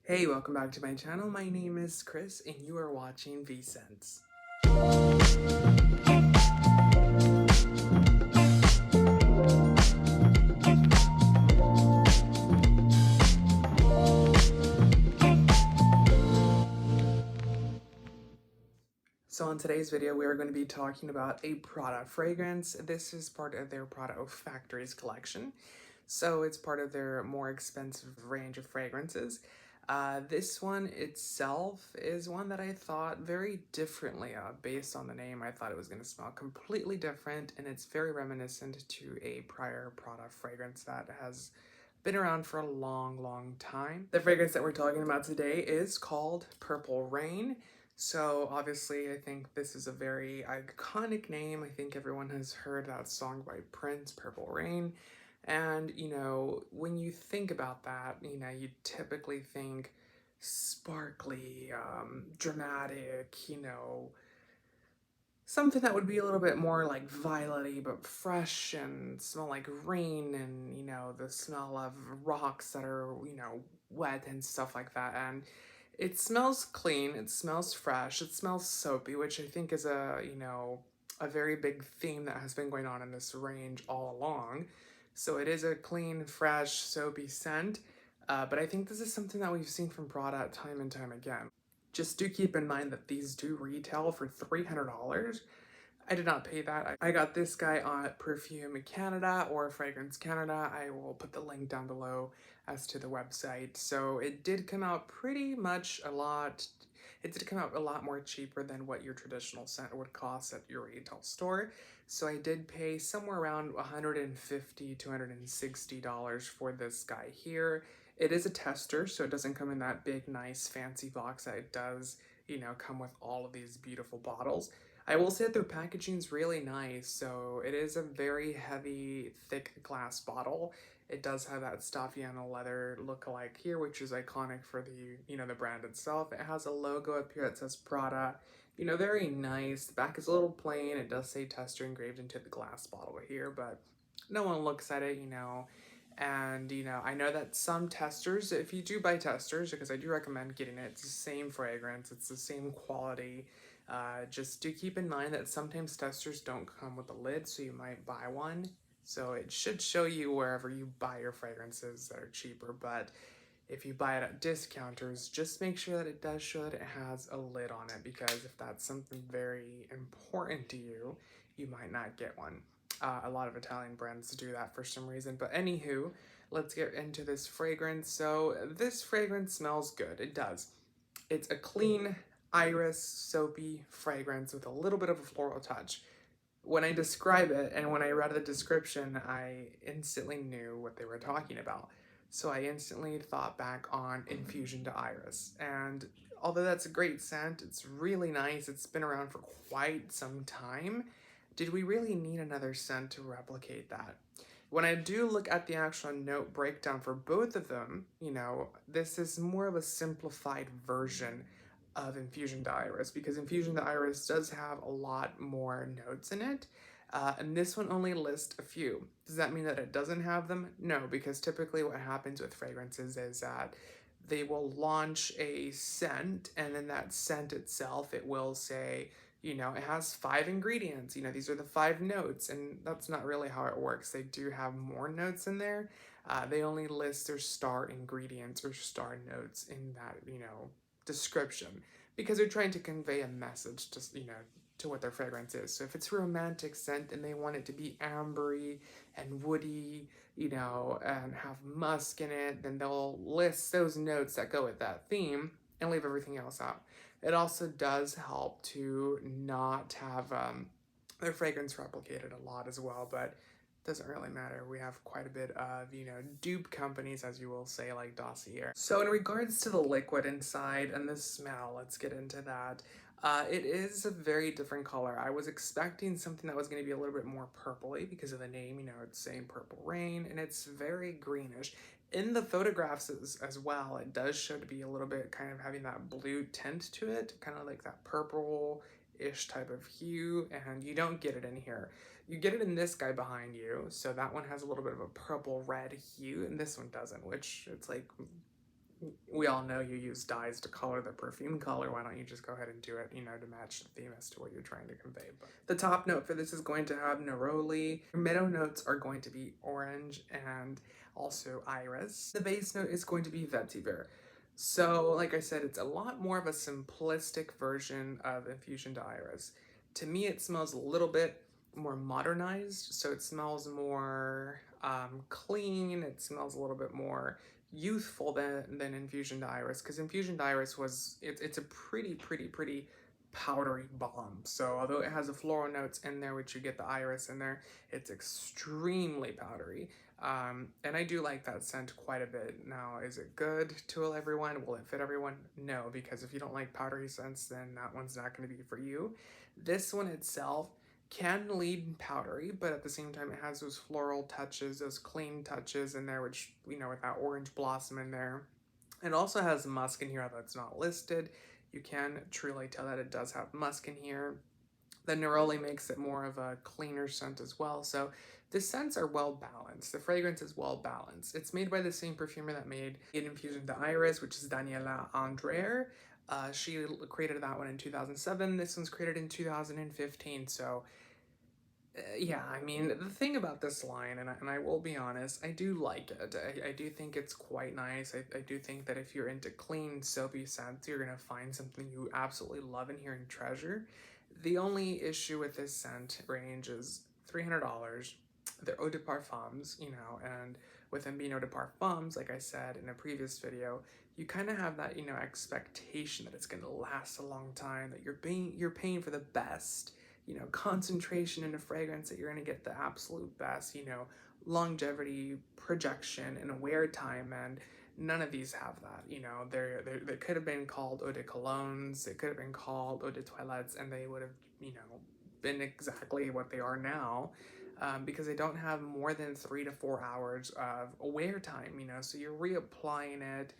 Hey, welcome back to my channel. My name is Chris and you are watching V-Sense. So in today's video, we are going to be talking about a Prada fragrance. This is part of their Prada Olfactories collection. So it's part of their more expensive range of fragrances. This one itself is one that I thought very differently of. Based on the name, I thought it was going to smell completely different, and it's very reminiscent to a prior Prada fragrance that has been around for a long time. The fragrance that we're talking about today is called Purple Rain. So obviously I think this is a very iconic name. I think everyone has heard that song by Prince, Purple Rain. And, when you think about that, you typically think sparkly, dramatic, something that would be a little bit more like violet-y but fresh and smell like rain and, the smell of rocks that are, wet and stuff like that. And it smells clean, it smells fresh, it smells soapy, which I think is a very big theme that has been going on in this range all along. So it is a clean, fresh, soapy scent, but I think this is something that we've seen from Prada time and time again. Just do keep in mind that these do retail for $300. I did not pay that. I got this guy on Perfume Canada or Fragrance Canada. I will put the link down below as to the website. So it did come out pretty much a lot. It did come out a lot more cheaper than what your traditional scent would cost at your retail store. So I did pay somewhere around $150 to $160 for this guy here. It is a tester, so it doesn't come in that big, nice, fancy box that it does, come with all of these beautiful bottles. I will say that their packaging is really nice. So it is a very heavy, thick glass bottle. It does have that Staffiano leather look-alike here, which is iconic for the brand itself. It has a logo up here that says Prada. Very nice. The back is a little plain. It does say tester engraved into the glass bottle here, but no one looks at it, And, I know that some testers, if you do buy testers, because I do recommend getting it, it's the same fragrance, it's the same quality. Just do keep in mind that sometimes testers don't come with a lid, so you might buy one. So it should show you wherever you buy your fragrances that are cheaper, but if you buy it at discounters, just make sure that it does show that it has a lid on it, because if that's something very important to you, you might not get one. A lot of Italian brands do that for some reason, but anywho, let's get into this fragrance. So this fragrance smells good, it does. It's a clean, iris, soapy fragrance with a little bit of a floral touch. When I describe it and when I read the description, I instantly knew what they were talking about. So I instantly thought back on Infusion to Iris. And although that's a great scent, it's really nice, it's been around for quite some time, did we really need another scent to replicate that? When I do look at the actual note breakdown for both of them, this is more of a simplified version of Infusion to Iris, because Infusion to Iris does have a lot more notes in it. And this one only lists a few. Does that mean that it doesn't have them? No, because typically what happens with fragrances is that they will launch a scent, and then that scent itself, it will say, it has 5 ingredients. These are the 5 notes, and that's not really how it works. They do have more notes in there. They only list their star ingredients or star notes in that, description, because they're trying to convey a message to what their fragrance is. So if it's a romantic scent and they want it to be ambery and woody, and have musk in it, then they'll list those notes that go with that theme and leave everything else out. It also does help to not have their fragrance replicated a lot as well, but doesn't really matter. We have quite a bit of, dupe companies, as you will say, like Dossier. So in regards to the liquid inside and the smell, let's get into that. It is a very different color. I was expecting something that was going to be a little bit more purpley because of the name, it's saying Purple Rain, and it's very greenish. In the photographs as well, it does show to be a little bit kind of having that blue tint to it, kind of like that purple-ish type of hue, and you don't get it in here. You get it in this guy behind you, so that one has a little bit of a purple-red hue, and this one doesn't, which it's like we all know you use dyes to color the perfume color. Why don't you just go ahead and do it, you know, to match the theme as to what you're trying to convey. But the top note for this is going to have neroli. Middle notes are going to be orange and also iris. The base note is going to be vetiver. So, like I said, it's a lot more of a simplistic version of Infusion to Iris. To me, it smells a little bit more modernized, so it smells more clean. It smells a little bit more youthful than Infusion to Iris, because Infusion to Iris it's a pretty powdery bomb. So although it has the floral notes in there, which you get the iris in there, it's extremely powdery. And I do like that scent quite a bit. Now, is it good to everyone? Will it fit everyone? No, because if you don't like powdery scents, then that one's not going to be for you. This one itself can lead powdery, but at the same time, it has those floral touches, those clean touches in there, which, you know, with that orange blossom in there. It also has musk in here that's not listed. You can truly tell that it does have musk in here. The neroli makes it more of a cleaner scent as well. So the scents are well balanced. The fragrance is well balanced. It's made by the same perfumer that made It Infusion to Iris, which is Daniela Andrer. She created that one in 2007. This one's created in 2015. So yeah, I mean, the thing about this line, and I will be honest, I do like it. I do think it's quite nice. I do think that if you're into clean, soapy scents, you're going to find something you absolutely love in here and treasure. The only issue with this scent range is $300. They're eau de parfums, you know, and with them being eau de parfums, like I said in a previous video, you kind of have that, you know, expectation that it's going to last a long time, that you're paying for the best, you know, concentration in a fragrance, that you're going to get the absolute best, you know, longevity, projection, and wear time. And none of these have that. You know, they could have been called eau de colognes, it could have been called eau de toilettes, and they would have, you know, been exactly what they are now. Because they don't have more than 3 to 4 hours of wear time, you know, so you're reapplying it.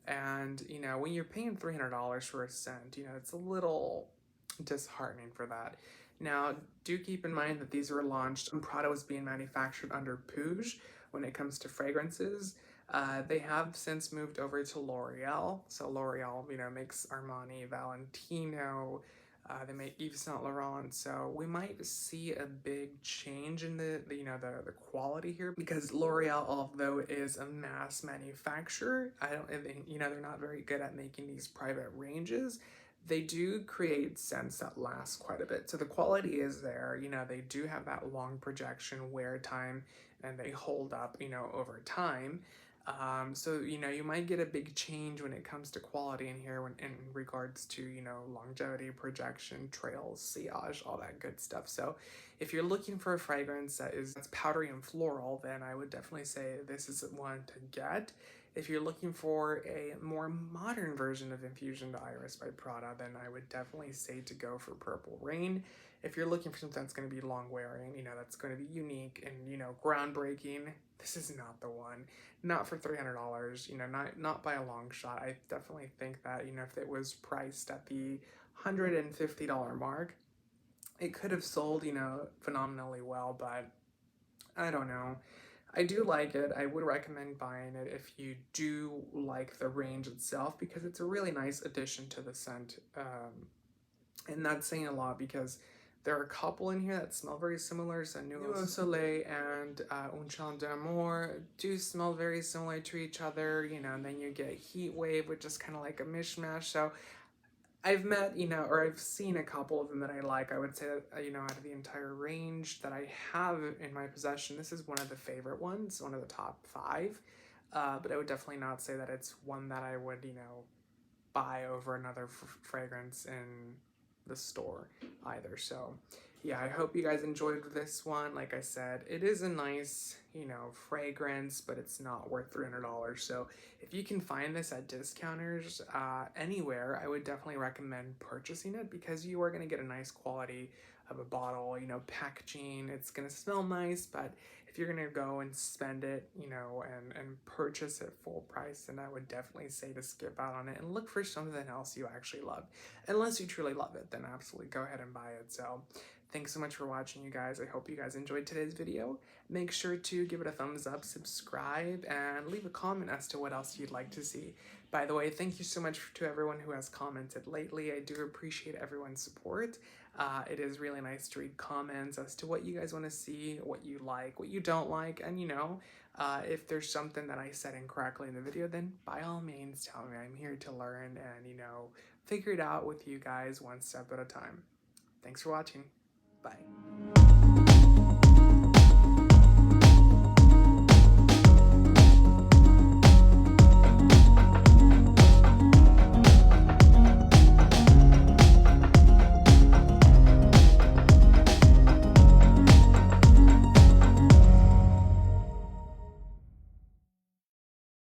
And, you know, when you're paying $300 for a scent, you know, it's a little disheartening for that. Now, do keep in mind that these were launched when Prada was being manufactured under Puig when it comes to fragrances. They have since moved over to L'Oreal. So L'Oreal, you know, makes Armani, Valentino, they make Yves Saint Laurent. So we might see a big change in the you know, the quality here, because L'Oreal, although is a mass manufacturer, I don't, you know, they're not very good at making these private ranges. They do create scents that last quite a bit. So the quality is there. You know, they do have that long projection wear time, and they hold up, you know, over time. So, you know, you might get a big change when it comes to quality in here in regards to, you know, longevity, projection, trails, sillage, all that good stuff. So if you're looking for a fragrance that's powdery and floral, then I would definitely say this is one to get. If you're looking for a more modern version of Infusion to Iris by Prada, then I would definitely say to go for Purple Rain. If you're looking for something that's going to be long wearing, you know, that's going to be unique and, you know, groundbreaking, this is not the one. Not for $300, you know, not by a long shot. I definitely think that, you know, if it was priced at the $150 mark, it could have sold, you know, phenomenally well, but I don't know. I do like it. I would recommend buying it if you do like the range itself, because it's a really nice addition to the scent. And that's saying a lot, because there are a couple in here that smell very similar. So Nuit Soleil and Un Chant d'Amour do smell very similar to each other, you know, and then you get Heat Wave, which is kind of like a mishmash. So I've met, you know, or I've seen a couple of them that I like. I would say that, you know, out of the entire range that I have in my possession, this is one of the favorite ones, one of the top 5. But I would definitely not say that it's one that I would, you know, buy over another fragrance in the store either. So yeah, I hope you guys enjoyed this one. Like I said, it is a nice, you know, fragrance, but it's not worth $300. So if you can find this at discounters anywhere, I would definitely recommend purchasing it, because you are going to get a nice quality of a bottle, you know, packaging. It's going to smell nice, but if you're going to go and spend it, you know, and purchase it full price, then I would definitely say to skip out on it and look for something else you actually love. Unless you truly love it, then absolutely go ahead and buy it. So thanks so much for watching, you guys. I hope you guys enjoyed today's video. Make sure to give it a thumbs up, subscribe, and leave a comment as to what else you'd like to see. By the way, thank you so much to everyone who has commented lately. I do appreciate everyone's support. It is really nice to read comments as to what you guys want to see, what you like, what you don't like, and if there's something that I said incorrectly in the video, then by all means tell me. I'm here to learn and, figure it out with you guys one step at a time. Thanks for watching. Bye.